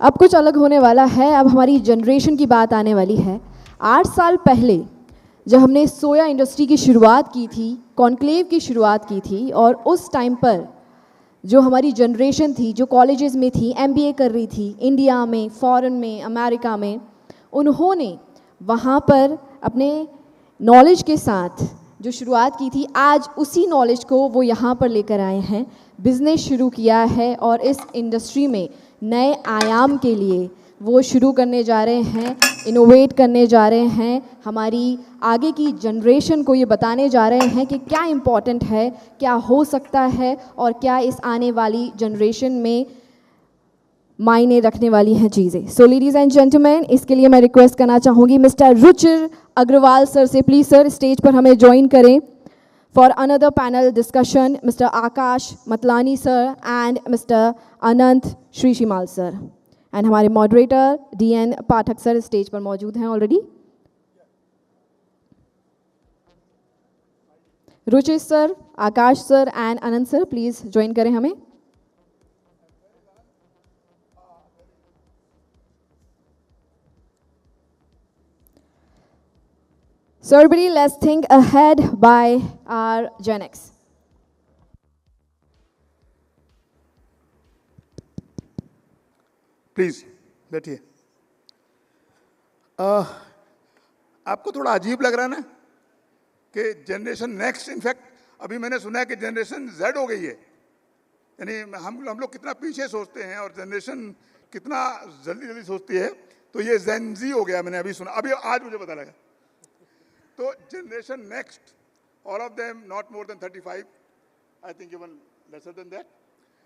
अब कुछ अलग होने वाला है। अब हमारी जनरेशन की बात आने वाली है। 8 साल पहले जब हमने सोया इंडस्ट्री की शुरुआत की थी, कॉन्क्लेव की शुरुआत की थी, और उस टाइम पर जो हमारी जनरेशन थी, जो कॉलेजेस में थी, एमबीए कर रही थी, इंडिया में, फॉरेन में, अमेरिका में, उन्होंने वहाँ पर अपने नॉलेज के साथ जो शुरुआत की थी, आज उसी नॉलेज को वो यहाँ पर लेकर आए हैं, बिज़नेस शुरू किया है और इस इंडस्ट्री में नए आयाम के लिए वो शुरू करने जा रहे हैं, इनोवेट करने जा रहे हैं, हमारी आगे की जनरेशन को ये बताने जा रहे हैं कि क्या इम्पॉर्टेंट है, क्या हो सकता है और क्या इस आने वाली जनरेशन में मायने रखने वाली हैं चीज़ें। सो लेडीज़ एंड जेंटलमैन, इसके लिए मैं रिक्वेस्ट करना चाहूँगी मिस्टर रुचिर अग्रवाल सर से, प्लीज़ सर स्टेज पर हमें ज्वाइन करें for another panel discussion. Mister Akash Matlani sir and mister Anant Shrishimal sir, and हमारे moderator DN Pathak sir stage पर मौजूद हैं already. Ruchir sir, Akash sir and Anant sir please join करें हमें। So everybody, let's think ahead by our Gen X. Please बैठिए। आपको थोड़ा अजीब लग रहा है ना कि जनरेशन नेक्स्ट, इनफैक्ट अभी मैंने सुना है कि जनरेशन जेड हो गई है, यानी हम लोग कितना पीछे सोचते हैं और जनरेशन कितना जल्दी जल्दी सोचती है, तो ये जेनजी हो गया, मैंने अभी सुना, अभी आज मुझे पता लगा। तो generation next, all of them not more than 35, I think even lesser than that.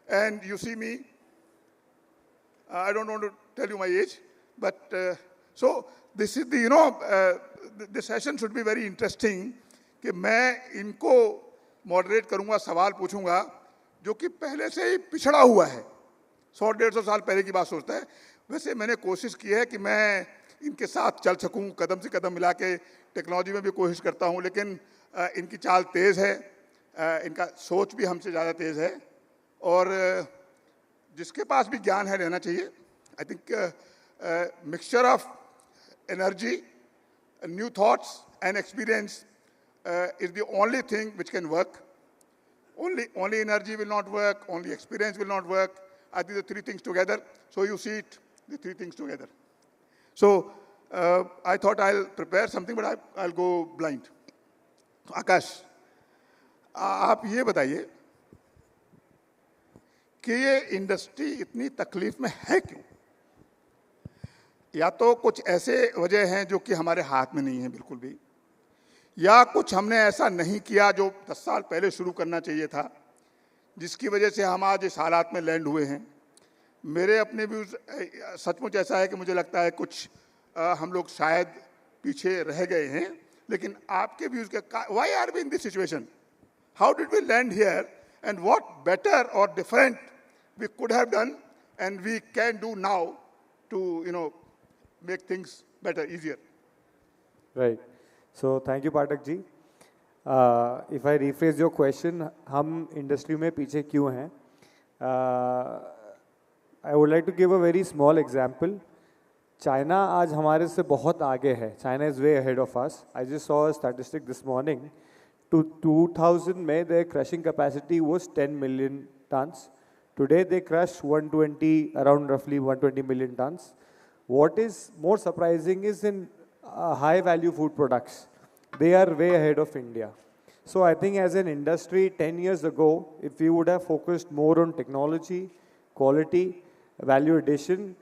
And you see me, I don't want to tell you my age, but so this is the, the session should be very interesting कि मैं इनको moderate करूंगा, सवाल पूछूंगा जो कि पहले से ही पिछड़ा हुआ है, 100-150 साल पहले की बात सोचता है। वैसे मैंने कोशिश की है कि मैं इनके साथ चल सकूं, कदम से कदम मिला के, टेक्नोलॉजी में भी कोशिश करता हूं, लेकिन इनकी चाल तेज़ है, इनका सोच भी हमसे ज़्यादा तेज़ है, और जिसके पास भी ज्ञान है रहना चाहिए। I think mixture of energy, new thoughts and experience is the only thing which can work. Only energy will not work, only experience will not work. I think the three things together. So you see it, the three things together. So I thought I'll prepare something, but I'll go blind. आकाश, आप ये बताइए कि ये industry इतनी तकलीफ में है क्यों? या तो कुछ ऐसे वजह हैं जो कि हमारे हाथ में नहीं है बिल्कुल भी, या कुछ हमने ऐसा नहीं किया जो 10 साल पहले शुरू करना चाहिए था, जिसकी वजह से हम आज इस हालात में लैंड हुए हैं। मेरे अपने व्यूज़ सचमुच ऐसा है कि मुझे लगता है कुछ हम लोग शायद पीछे रह गए हैं, लेकिन आपके व्यूज़ का, why are we in this situation, how did we land here, and what better और different we could have done and we can do now to make things better, easier. Right, so thank you Pathak ji. if I rephrase your question, हम industry में पीछे क्यों हैं? I would like to give a very small example. China आज हमारे से बहुत आगे है. China is way ahead of us. I just saw a statistic this morning. To 2000 में their crushing capacity was 10 million tons. Today they crush 120, around roughly 120 million tons. What is more surprising is in high value food products. They are way ahead of India. So I think as an industry 10 years ago, if we would have focused more on technology, quality, value addition,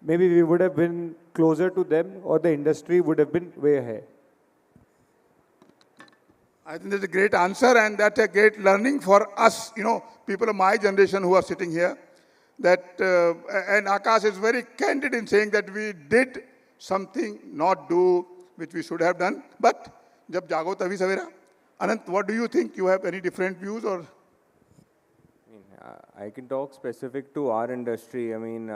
maybe we would have been closer to them, or the industry would have been way ahead. I think that's a great answer, and that's a great learning for us, people of my generation who are sitting here. That and Akash is very candid in saying that we did something not do which we should have done, but जब जागो तभी सवेरा। Anant, what do you think? You have any different views or? I can talk specific to our industry. I mean,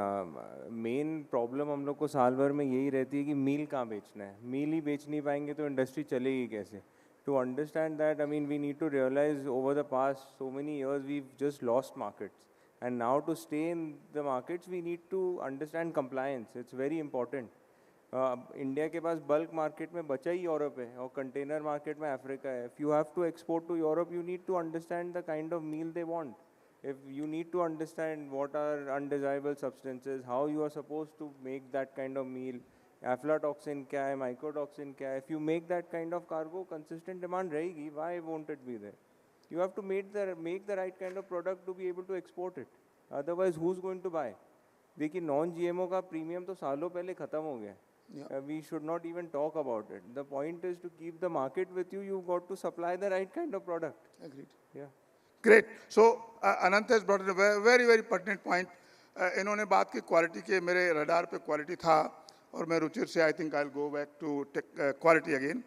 main problem हम लोग को साल भर में यही रहती है कि मील कहाँ बेचना है। मील ही बेच नहीं पाएंगे तो इंडस्ट्री चलेगी कैसे? To understand that, I mean, we need to realize over the past so many years we've just lost markets. And now to stay in the markets, we need to understand compliance. It's very important. India के पास bulk market में बचा ही Europe है और container market में Africa है. If you have to export to Europe, you need to understand the kind of meal they want. If you need to understand what are undesirable substances, how you are supposed to make that kind of meal, aflatoxin क्या है, mycotoxin क्या है. If you make that kind of cargo, consistent demand रहेगी. Why won't it be there? You have to make the right kind of product to be able to export it. Otherwise, who's going to buy? देखिए non-GMO का premium तो सालों पहले खत्म हो गया. We should not even talk about it. The point is to keep the market with you. You've got to supply the right kind of product. Agreed. Yeah. Great. So Anant has brought in a very very pertinent point. इन्होंने बात की quality के, मेरे radar पे quality था और मैं रुचिर से I think I will go back to quality again.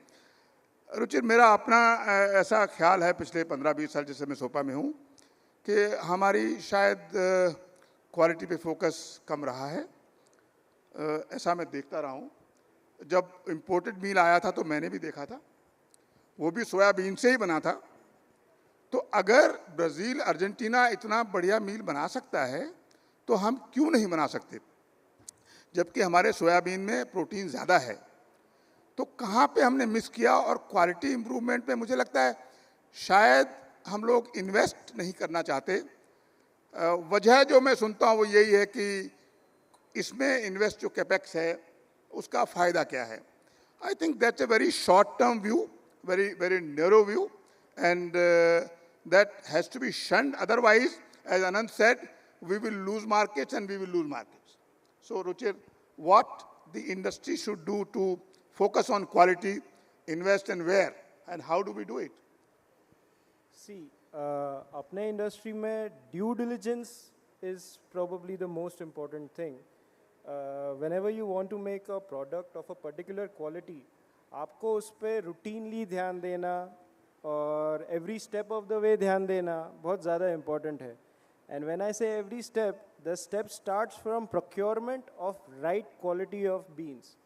Ruchir, मेरा अपना ऐसा ख्याल है पिछले 15-20 साल जैसे मैं सोपा में हूँ कि हमारी शायद क्वालिटी पे फोकस कम रहा है. ऐसा मैं देखता रहा हूँ. जब इम्पोर्टेड मील आया था तो मैंने भी देखा था, वो भी सोयाबीन से ही बना था. तो अगर ब्राज़ील अर्जेंटीना इतना बढ़िया मील बना सकता है तो हम क्यों नहीं बना सकते, जबकि हमारे सोयाबीन में प्रोटीन ज़्यादा है. तो कहाँ पे हमने मिस किया? और क्वालिटी इम्प्रूवमेंट में मुझे लगता है शायद हम लोग इन्वेस्ट नहीं करना चाहते. वजह जो मैं सुनता हूँ वो यही है कि इसमें इन्वेस्ट जो कैपेक्स है उसका फ़ायदा क्या है. I think that's a very short term view, very very narrow view, and that has to be shunned. Otherwise, as Anand said, we will lose markets and we will lose markets. So Ruchir, what the industry should do to focus on quality, invest, and where, and how do we do it? See, अपने industry में due diligence is probably the most important thing. Whenever you want to make a product of a particular quality, आपको उस पर routinely ध्यान देना और every step of the way ध्यान देना बहुत ज़्यादा important है. And when I say every step, the step starts from procurement of right quality of beans.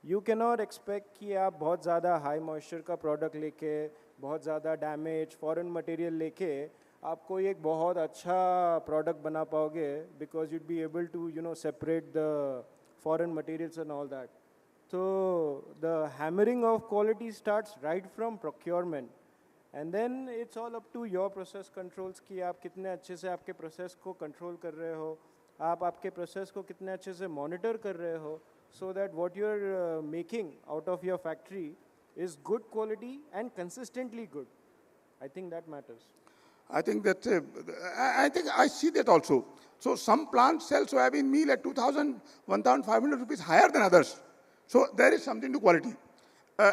You cannot expect कि आप बहुत ज़्यादा high moisture का product लेके, बहुत ज़्यादा damage foreign material लेके आप कोई एक बहुत अच्छा product बना पाओगे, because you'd be able to separate the foreign materials and all that. So the hammering of quality starts right from procurement. And then it's all up to your process controls कि आप कितने अच्छे से आपके process को control कर रहे हो, आप आपके process को कितने अच्छे से monitor कर रहे हो, so that what you're making out of your factory is good quality and consistently good. I think that matters. I think that I think I see that also. So some plants sell soybean meal at 2,000, 1,500 rupees higher than others. So there is something to quality,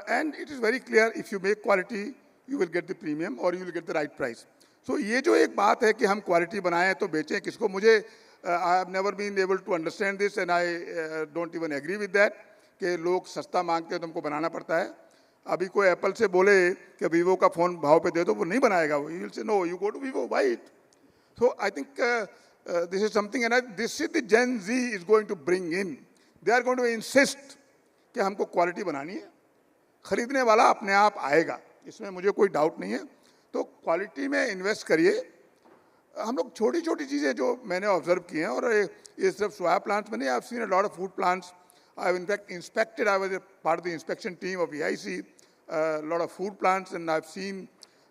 and it is very clear if you make quality, you will get the premium or you will get the right price. So ये जो एक बात है कि हम quality बनाएं तो बेचें किसको, मुझे I have never been able to understand this and I don't even agree with that कि लोग सस्ता मांगते हैं तो हमको बनाना पड़ता है. अभी कोई एप्पल से बोले कि वीवो का फ़ोन भाव पे दे दो, वो नहीं बनाएगा. वो he will say no, you go to Vivo, buy it. So I think this is something, and this is the Gen Z is going to bring in. They are going to insist कि हमको quality बनानी है, खरीदने वाला अपने आप आएगा, इसमें मुझे कोई डाउट नहीं है. तो क्वालिटी में इन्वेस्ट करिए. हम लोग छोटी छोटी चीज़ें जो मैंने ऑब्जर्व की हैं, और ये सिर्फ सोया प्लांट्स में नहीं, I have seen a lot of food plants. I have in fact inspected, I was a part of the inspection team of EIC, lot of food plants, and I have seen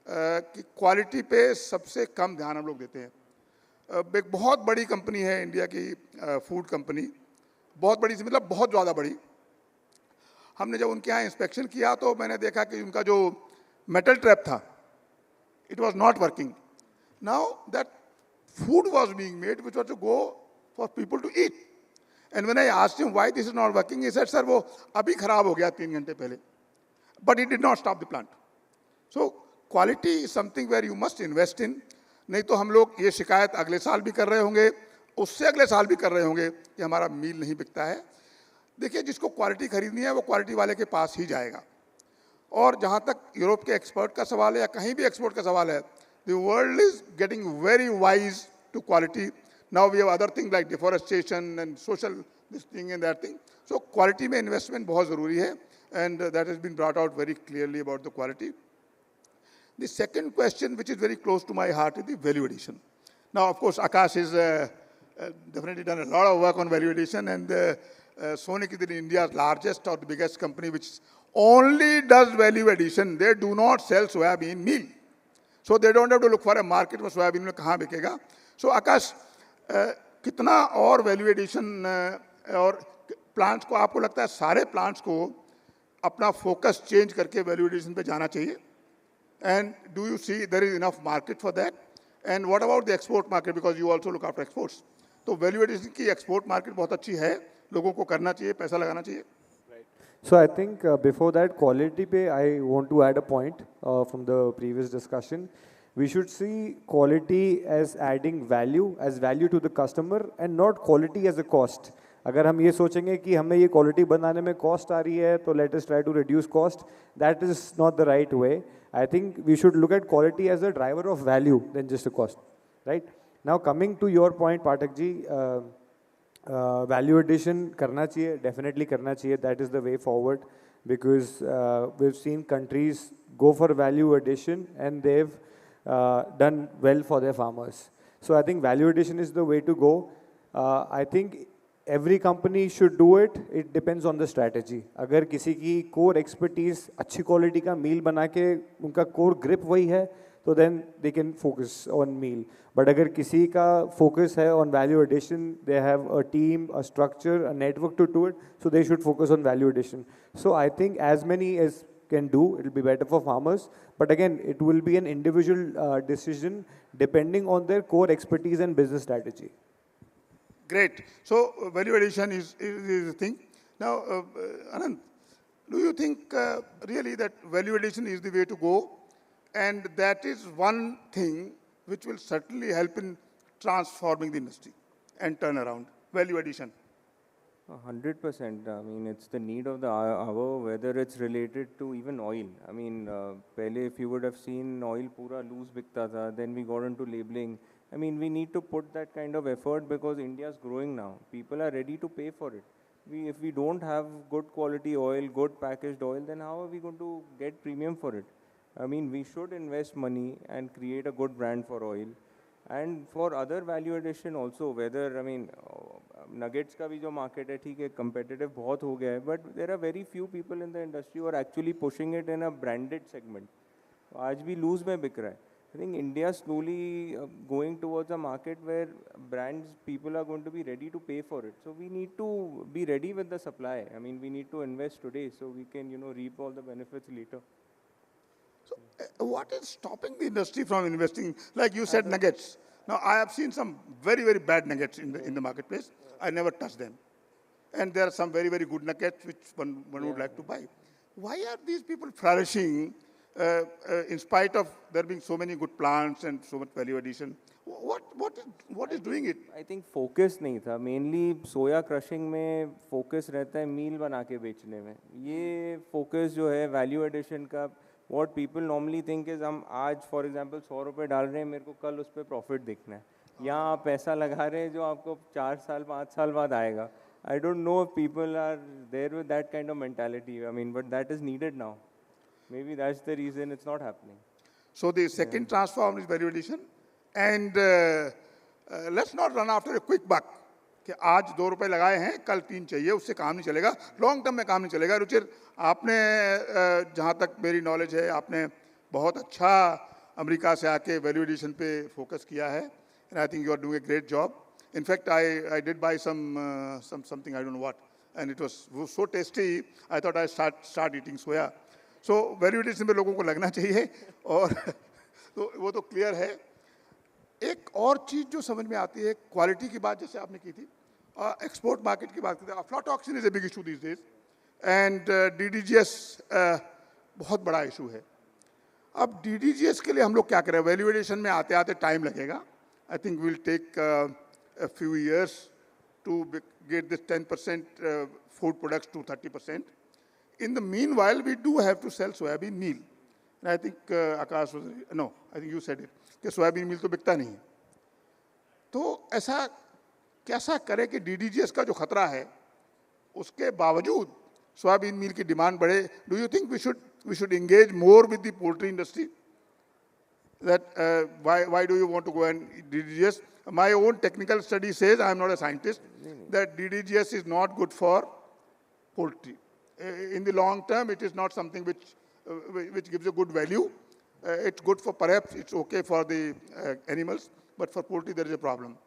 कि quality पे सबसे कम ध्यान हम लोग देते हैं. एक बहुत बड़ी कंपनी है इंडिया की, फूड कंपनी, बहुत बड़ी, मतलब बहुत ज़्यादा बड़ी. हमने जब उनके यहाँ इंस्पेक्शन किया तो मैंने देखा कि उनका जो मेटल ट्रैप था, it was not working. Now that food was being made which was to go for people to eat. And when I asked him why this is not working, he said, sir, वो अभी खराब हो गया 3 घंटे पहले. But it did not stop the plant. So quality is something where you must invest in. नहीं तो हम लोग ये शिकायत अगले साल भी कर रहे होंगे, उससे अगले साल भी कर रहे होंगे कि हमारा मील नहीं बिकता है. देखिए, जिसको क्वालिटी खरीदनी है वो क्वालिटी वाले के पास ही जाएगा. और जहाँ तक यूरोप के एक्सपर्ट का सवाल है या कहीं भी एक्सपोर्ट का सवाल है, the world is getting very wise to quality. Now we have other thing like deforestation and social this thing and that thing. So quality में इन्वेस्टमेंट बहुत ज़रूरी है, and that has been brought out very clearly about the quality. The second question which is very close to my heart is the value addition. Now, of course, Akash is definitely done a lot of work on value addition, and Sonic is India's largest or the biggest company which only does value addition. They do not sell soybean meal. So they don't have to look for a market में soybean में कहाँ बिकेगा. So Akash, कितना और value addition और plants को आपको लगता है सारे plants को अपना focus change करके value addition पे जाना चाहिए? And do you see there is enough market for that? And what about the export market, because you also look after exports? तो value addition की export market बहुत अच्छी है, लोगों को करना चाहिए, पैसा लगाना चाहिए. So I think before that, quality pay, I want to add a point from the previous discussion. We should see quality as adding value to the customer and not quality as a cost. अगर हम ये सोचेंगे कि हमें ये quality बनाने में cost आ रही है, तो let us try to reduce cost. That is not the right way. I think we should look at quality as a driver of value than just a cost, right? Now coming to your point, Pathak ji, value addition करना चाहिए, definitely करना चाहिए. That is the way forward, because we've seen countries go for value addition and they've done well for their farmers. So I think value addition is the way to go. I think every company should do it. It depends on the strategy. अगर किसी की core expertise अच्छी quality का meal बना के उनका core grip वही है, तो then they can focus on meal. But अगर किसी का focus है on value addition, they have a team, a structure, a network to do it, so they should focus on value addition. So I think as many as can do, it will be better for farmers. But again, it will be an individual decision depending on their core expertise and business strategy. Great. So value addition is the thing. Now, Anand, do you think really that value addition is the way to go? And that is one thing which will certainly help in transforming the industry and turn around, value addition. 100%. I mean, it's the need of the hour, whether it's related to even oil. I mean, pehle if you would have seen oil pura loose bikta tha, then we got into labeling. I mean, we need to put that kind of effort because India is growing now. People are ready to pay for it. If we don't have good quality oil, good packaged oil, then how are we going to get premium for it? I mean, we should invest money and create a good brand for oil. And for other value addition also, whether, I mean, nuggets का भी जो market है, ठीक है, competitive बहुत हो गया है, but there are very few people in the industry who are actually pushing it in a branded segment. आज भी loose में बिक रहा है. I think India is slowly going towards a market where brands, people are going to be ready to pay for it. So we need to be ready with the supply. I mean, we need to invest today so we can, reap all the benefits later. So what is stopping the industry from investing? Like you said, nuggets. Now, I have seen some very, very bad nuggets in the marketplace. I never touch them. And there are some very, very good nuggets which one would like to buy. Why are these people flourishing in spite of there being so many good plants and so much value addition? What is doing it? I think focus नहीं था. Mainly soya crushing में focus रहता है meal बना के बेचने में. ये focus जो है value addition का, what people normally think is हम आज for example 100 रुपए डाल रहे हैं, मेरे को कल उस पे profit देखना है. यहाँ आप पैसा लगा रहे हैं जो आपको 4 साल 5 साल बाद आएगा. I don't know if people are there with that kind of mentality. I mean, but that is needed now. Maybe that's the reason it's not happening. So the second transform is value addition. And let's not run after a quick buck. कि आज 2 रुपए लगाए हैं, कल 3 चाहिए, उससे काम नहीं चलेगा. लॉन्ग टर्म में काम नहीं चलेगा. रुचिर, आपने जहाँ तक मेरी नॉलेज है, आपने बहुत अच्छा अमेरिका से आके वैल्यू एडिशन पे फोकस किया है. And I think you are doing a great job. In fact, I did buy something, I don't know what, and it was so tasty. I thought I start eating soya. So value addition में लोगों को लगना चाहिए. और तो वो तो clear है. एक और चीज़ जो समझ में आती है, क्वालिटी की बात जैसे आपने की थी, एक्सपोर्ट मार्केट की बात की थी. Aflatoxin is a big issue this days, and DDGS बहुत बड़ा इशू है. अब DDGS के लिए हम लोग क्या करें? वैल्यू एडिशन में आते आते टाइम लगेगा. I think will take a few years to get this 10% food products to 30%. In the meanwhile, we do have to sell soybean meal. And I think Akash was, no, I think you said it, कि soybean meal तो बिकता नहीं है. तो ऐसा कैसा करे कि DDGS का जो खतरा है, उसके बावजूद soybean meal की डिमांड बढ़े? Do you think we should engage more with the poultry industry? that why do you want to go and DDGS? My own technical study says, I am not a scientist, that DDGS is not good for poultry. In the long term, it is not something which gives a good value. It's good for, perhaps it's okay for the animals, but for poultry there is a problem.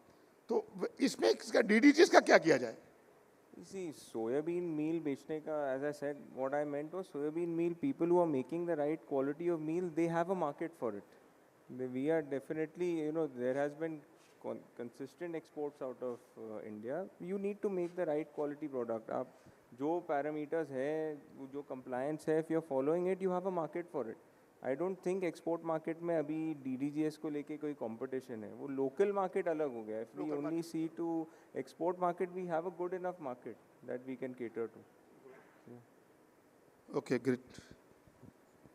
तो इसमें इसका DDGS का क्या किया जाए? See, soybean meal बेचने का, as I said, what I meant was soybean meal, people who are making the right quality of meal, they have a market for it. We are definitely, there has been consistent exports out of India. You need to make the right quality product. आप जो parameters है, जो compliance है, if you are following it, you have a market for it. I don't think export market में अभी DDGS को लेके कोई competition है. वो local market अलग हो गया. If we only see to export market, we have a good enough market that we can cater to. Yeah. Okay, great.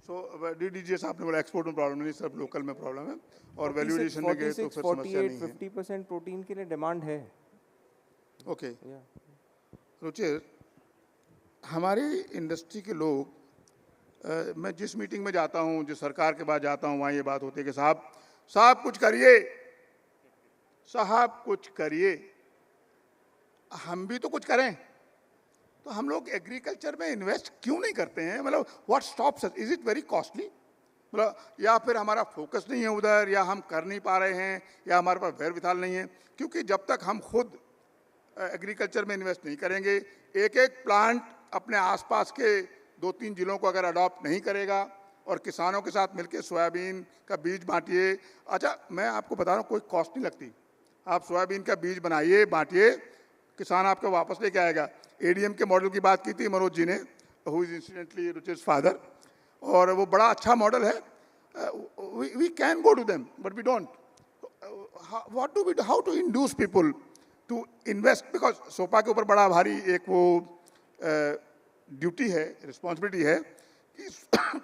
So DDGS आपने बोला export में problem नहीं, सिर्फ local में problem है, और valuation में गए तो फिर समस्या नहीं है. 50% protein के लिए demand है. Okay. Yeah. रुचिर, हमारी इंडस्ट्री के लोग, मैं जिस मीटिंग में जाता हूँ, जिस सरकार के पास जाता हूँ, वहाँ ये बात होती है कि साहब कुछ करिए, साहब कुछ करिए. हम भी तो कुछ करें. तो हम लोग एग्रीकल्चर में इन्वेस्ट क्यों नहीं करते हैं? मतलब what stops us? Is it very costly? मतलब या फिर हमारा फोकस नहीं है उधर, या हम कर नहीं पा रहे हैं, या हमारे पास वैर विथाल नहीं है? क्योंकि जब तक हम खुद एग्रीकल्चर में इन्वेस्ट नहीं करेंगे, एक एक प्लांट अपने आसपास के 2-3 जिलों को अगर अडॉप्ट नहीं करेगा और किसानों के साथ मिलकर सोयाबीन का बीज बांटिए. अच्छा, मैं आपको बता रहा हूँ, कोई कॉस्ट नहीं लगती. आप सोयाबीन का बीज बनाइए, बांटिए, किसान आपको वापस लेके आएगा. ADM के मॉडल की बात की थी मनोज जी ने, who is incidentally Ruchir's father, और वो बड़ा अच्छा मॉडल है. We can go to them, but we don't. What do we do? How to induce people to invest? Because SOPA के ऊपर बड़ा भारी एक वो ड्यूटी है, रिस्पॉन्सिबिलिटी है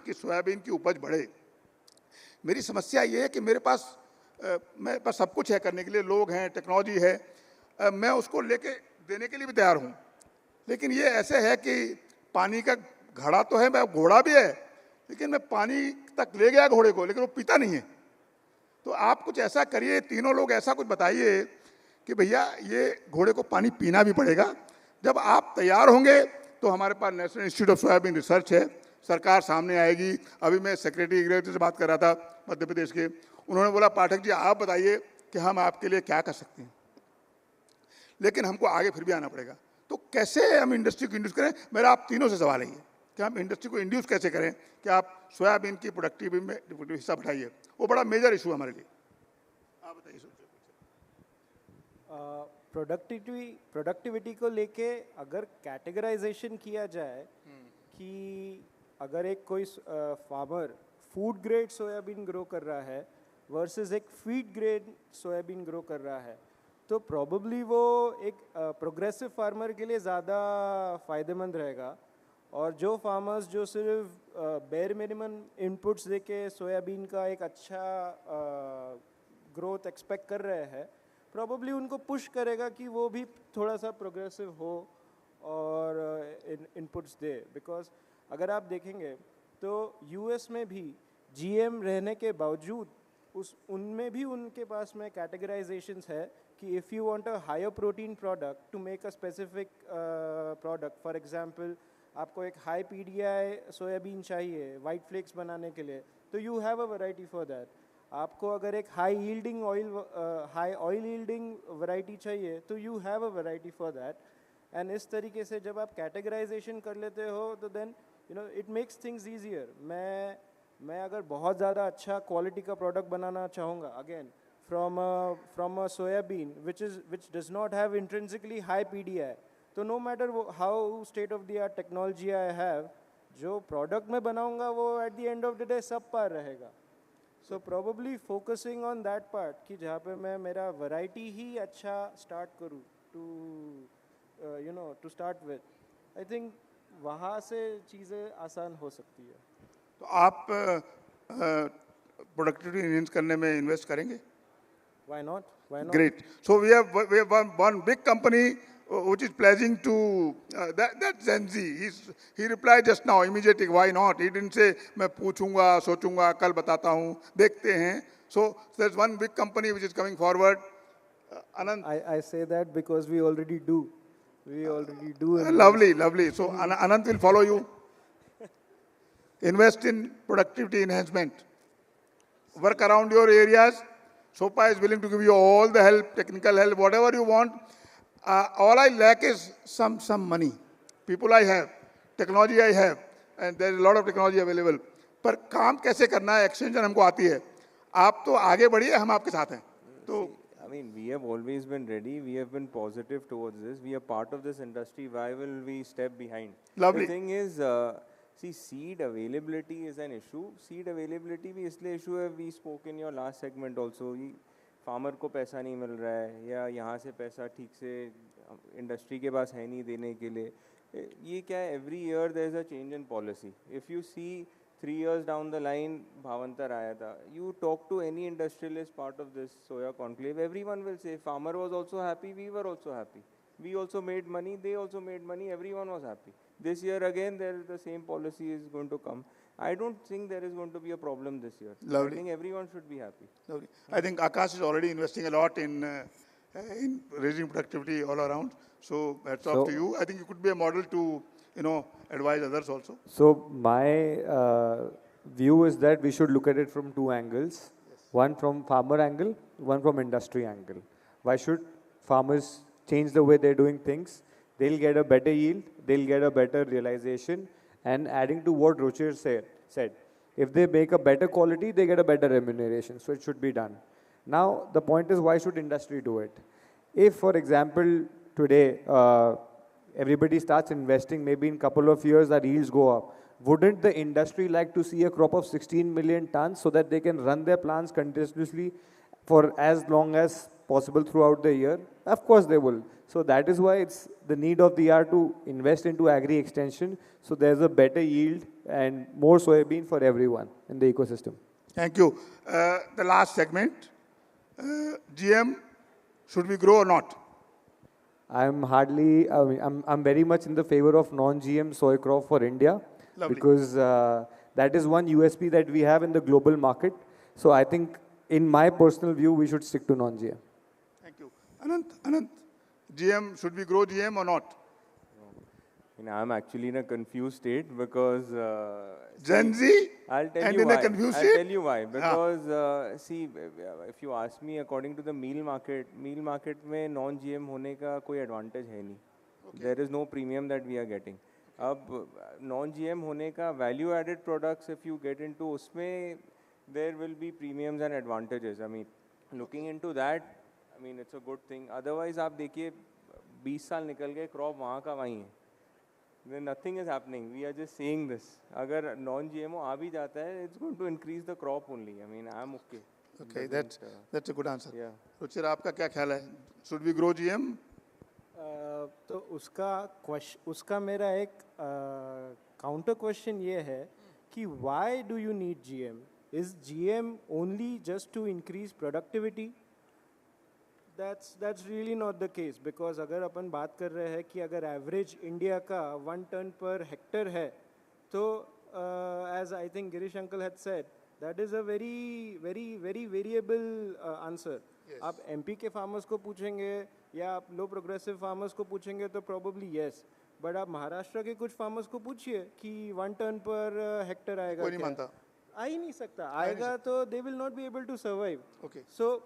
कि सोयाबीन की उपज बढ़े. मेरी समस्या ये है कि मेरे पास सब कुछ है करने के लिए, लोग हैं, टेक्नोलॉजी है, मैं उसको लेके देने के लिए भी तैयार हूँ, लेकिन ये ऐसे है कि पानी का घड़ा तो है, मैं घोड़ा भी है, लेकिन मैं पानी तक ले गया घोड़े को, लेकिन वो पीता नहीं है. तो आप कुछ ऐसा करिए, तीनों लोग ऐसा कुछ बताइए कि भैया ये घोड़े को पानी पीना भी पड़ेगा. जब आप तैयार होंगे तो हमारे पास national institute of soybean research है, सरकार सामने आएगी. अभी मैं सेक्रेटरी एग्रीकल्चर से बात कर रहा था मध्य प्रदेश के, उन्होंने बोला पाठक जी आप बताइए कि हम आपके लिए क्या कर सकते हैं, लेकिन हमको आगे फिर भी आना पड़ेगा. तो कैसे हम इंडस्ट्री को इंड्यूस करें? मेरा आप तीनों से सवाल है ये कि हम इंडस्ट्री को इंड्यूस कैसे करें कि आप सोयाबीन की प्रोडक्टिविटी में हिस्सा बढ़ाइए. वो बड़ा मेजर इशू है हमारे लिए. आप बताइए. प्रोडक्टिविटी को लेके अगर कैटेगराइजेशन किया जाए कि अगर एक कोई farmer food grade soybean grow कर रहा है वर्सेस एक फीड ग्रेड सोयाबीन ग्रो कर रहा है, तो प्रॉबली वो एक प्रोग्रेसिव फार्मर के लिए ज़्यादा फ़ायदेमंद रहेगा. और जो फार्मर्स जो सिर्फ बेयर मिनिमम इनपुट्स देके सोयाबीन का एक अच्छा ग्रोथ एक्सपेक्ट कर रहे हैं, प्रॉबली उनको पुश करेगा कि वो भी थोड़ा सा प्रोग्रेसिव हो और इनपुट्स दे. बिकॉज अगर आप देखेंगे तो US में भी GM रहने के बावजूद उनमें भी उनके पास में कैटेगराइजेशंस है कि if you want a higher protein product to make a specific product, for example आपको एक हाई PDI सोयाबीन चाहिए वाइट फ्लेक्स बनाने के लिए, तो you have a variety for that. आपको अगर एक हाई ऑयल यील्डिंग वैरायटी चाहिए तो you have a variety for that. And इस तरीके से जब आप कैटेगराइजेशन कर लेते हो तो then it makes things easier. मैं अगर बहुत ज़्यादा अच्छा क्वालिटी का प्रोडक्ट बनाना चाहूँगा, again from a soybean which does not have intrinsically high PDI, तो no matter how state of the art technology I have, जो प्रोडक्ट मैं बनाऊँगा वो at the end of the day सब पार रहेगा. So probably focusing on that part कि जहाँ पे मैं मेरा variety ही अच्छा start करूँ to start with, I think वहाँ से चीज़ें आसान हो सकती है. तो आप प्रोडक्टिविटी इनहेंस करने में इन्वेस्ट करेंगे? Why not? Great. So we have one big company which is pledging to that Gen Z. He replied just now immediately, why not? He didn't say मैं पूछूंगा, सोचूंगा, कल बताता हूँ, देखते हैं. So there's one big company which is coming forward. Anant. I say that because we already do. We already do. Lovely, lovely. So Anant will follow you. Invest in productivity enhancement. Work around your areas. SOPA is willing to give you all the help, technical help, whatever you want. All I lack is some money. People I have, technology I have, and there is a lot of technology available. पर काम कैसे करना है, extension हमको आती है. आप तो आगे बढ़िए, हम आपके साथ हैं. तो I mean, we have always been ready. We have been positive towards this. We are part of this industry. Why will we step behind? Lovely. The thing is, see, seed availability is an issue. Seed availability भी इसलिए issue है. We spoke in your last segment also. Farmer को पैसा नहीं मिल रहा है या यहाँ से पैसा ठीक से इंडस्ट्री के पास है नहीं देने के लिए. ये क्या है, every year there is a change in policy. If you see 3 years down the line Bhavantar आया था. You talk to any industrialist part of this soya conclave, everyone will say farmer was also happy, we were also happy. We also made money, they also made money, everyone was happy. This year again the same policy is going to come. I don't think there is going to be a problem this year. Lovely. I think everyone should be happy. lovely. I think Akash is already investing a lot in raising productivity all around. So hats off to you. I think you could be a model to advise others also. So my view is that we should look at it from two angles. Yes. One from farmer angle, one from industry angle. Why should farmers change the way they're doing things? They'll get a better yield, they'll get a better realization, and adding to what Ruchir said, if they make a better quality, they get a better remuneration. So it should be done. Now, the point is, why should industry do it? If, for example, today, everybody starts investing, maybe in a couple of years our yields go up. Wouldn't the industry like to see a crop of 16 million tons so that they can run their plants continuously for as long as possible throughout the year? Of course they will. So that is why it's the need of the hour to invest into agri extension so there's a better yield and more soybean for everyone in the ecosystem. Thank you. The last segment, GM, should we grow or not? I'm very much in the favor of non-GM soy crop for India. Lovely. Because that is one USP that we have in the global market. So I think, in my personal view, we should stick to non-GM. Thank you. Anant, GM, should we grow GM or not? I'm actually in a confused state because Gen Z? I'll tell and you in why. a confused I'll state? tell you why. Because see, if you ask me, according to the meal market में non-GM होने का कोई advantage है नहीं. Okay. There is no premium that we are getting. अब non-GM होने का value added products, if you get into उसमें there will be premiums and advantages. I mean, looking into that, I mean, it's a good thing. Otherwise, आप देखिए 20 साल निकल गए, crop वहाँ का वहीं है. Then nothing is happening. We are just saying this. अगर non-GMO आ भी जाता है, it's going to increase the crop only. I mean, I'm okay. Okay, that's a good answer. Yeah. Ruchir, आपका क्या ख्याल है? Should we grow GM? तो उसका मेरा एक काउंटर क्वेश्चन ये है कि why do you need GM? Is GM only just to increase productivity? That's really not the case, because अगर अपन बात कर रहे हैं कि अगर एवरेज इंडिया का 1 टन पर हेक्टर है तो as I think Girish uncle had said, that is a very variable answer. Yes. आप MP के फार्मर्स को पूछेंगे या आप लो प्रोग्रेसिव फार्मर्स को पूछेंगे तो probably yes, बट आप महाराष्ट्र के कुछ फार्मर्स को पूछिए कि 1 टन पर हेक्टर आएगा, कोई नहीं मानता, आ ही नहीं सकता, आएगा तो they will not be able to survive. Okay. So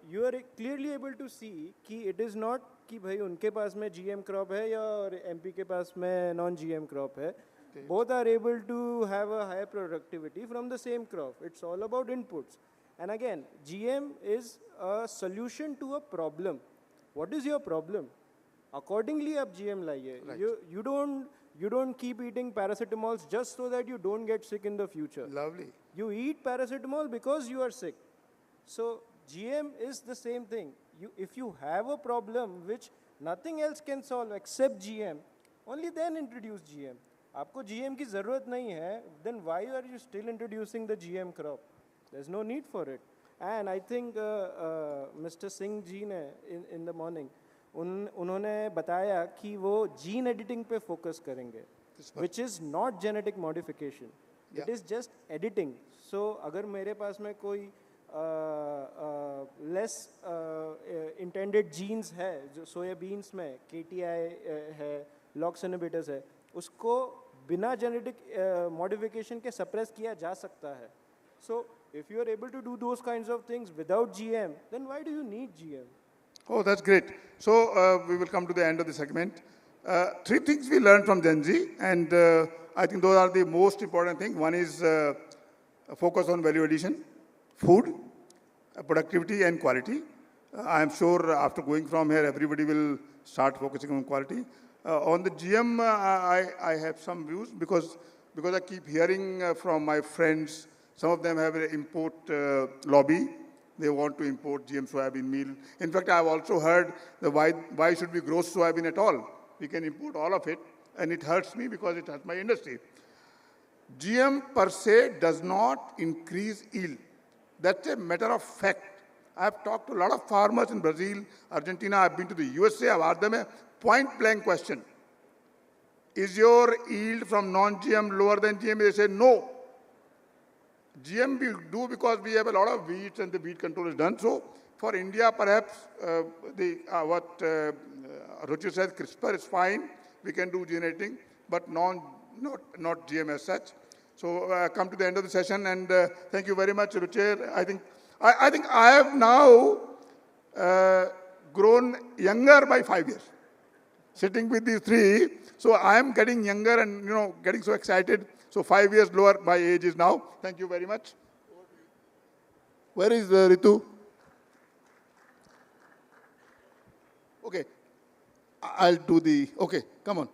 you are clearly able to see कि it is not कि भाई उनके पास में GM crop है या MP के पास में non-GM crop है. Both are able to have a higher productivity from the same crop. It's all about inputs. And again, GM is a solution to a problem. What is your problem? Accordingly, आप GM लाइए. Right. You don't keep eating paracetamols just so that you don't get sick in the future. Lovely. You eat paracetamol because you are sick. So GM is the same thing. If you have a problem which nothing else can solve except GM, only then introduce GM. आपको GM की ज़रूरत नहीं है, then why are you still introducing the GM crop? There's no need for it. And I think Mr. Singh ji ने in the morning उन्होंने बताया कि वो जीन एडिटिंग पे फोकस करेंगे, which is not genetic modification, it is just editing. So अगर मेरे पास में कोई लेस इंटेंडेड जीन्स है जो सोयाबीन्स में KTI है, लॉक्स इनहिबिटर्स है, उसको बिना जेनेटिक मॉडिफिकेशन के सप्रेस किया जा सकता है. सो if you are able to do those kinds of things without GM, then why do you need GM? Oh, that's great. So we will come to the end of the segment. Three things we learned from Gen Z, and I think those are the most important things. One is focus on value addition, food, productivity, and quality. I am sure after going from here, everybody will start focusing on quality. On the GM, I have some views because I keep hearing from my friends. Some of them have an import lobby. They want to import GM soybean meal. In fact, I have also heard that why should we grow soybean at all? We can import all of it, and it hurts me because it hurts my industry. GM per se does not increase yield. That's a matter of fact. I have talked to a lot of farmers in Brazil, Argentina. I've been to the USA. I've asked them a point-blank question. Is your yield from non-GM lower than GM? They say no. GM we do because we have a lot of weeds and the weed control is done. So for India, perhaps what Ruchir said, CRISPR is fine. We can do gene editing, but not GM as such. So come to the end of the session, and thank you very much, Ruchir. I think I have now grown younger by 5 years, sitting with these three. So I am getting younger and getting so excited. So 5 years lower my age is now. Thank you very much. Where is Ritu? Okay, I'll do the, okay, come on.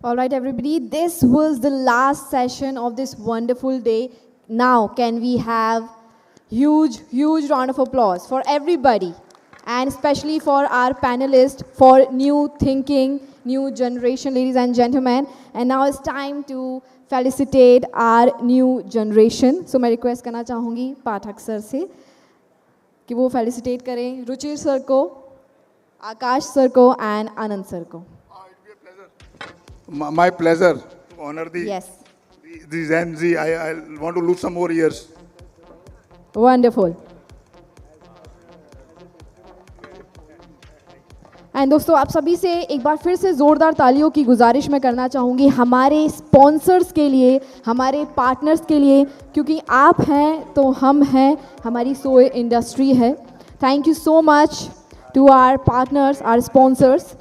All right, everybody, this was the last session of this wonderful day. Now, can we have huge round of applause for everybody, and especially for our panelists for new thinking, new generation, ladies and gentlemen. And now it's time to felicitate our new generation. So मैं request करना चाहूँगी पाठक sir से कि वो felicitate करें Ruchir sir को, आकाश sir को, and Anand sir को. My pleasure to honor the Gen Z. I want to lose some more years. Wonderful. And दोस्तों, आप सभी से एक बार फिर से ज़ोरदार तालियों की गुजारिश मैं करना चाहूँगी हमारे स्पॉन्सर्स के लिए, हमारे पार्टनर्स के लिए, क्योंकि आप हैं तो हम हैं, हमारी सोए इंडस्ट्री है. Thank you so much to our partners, our sponsors.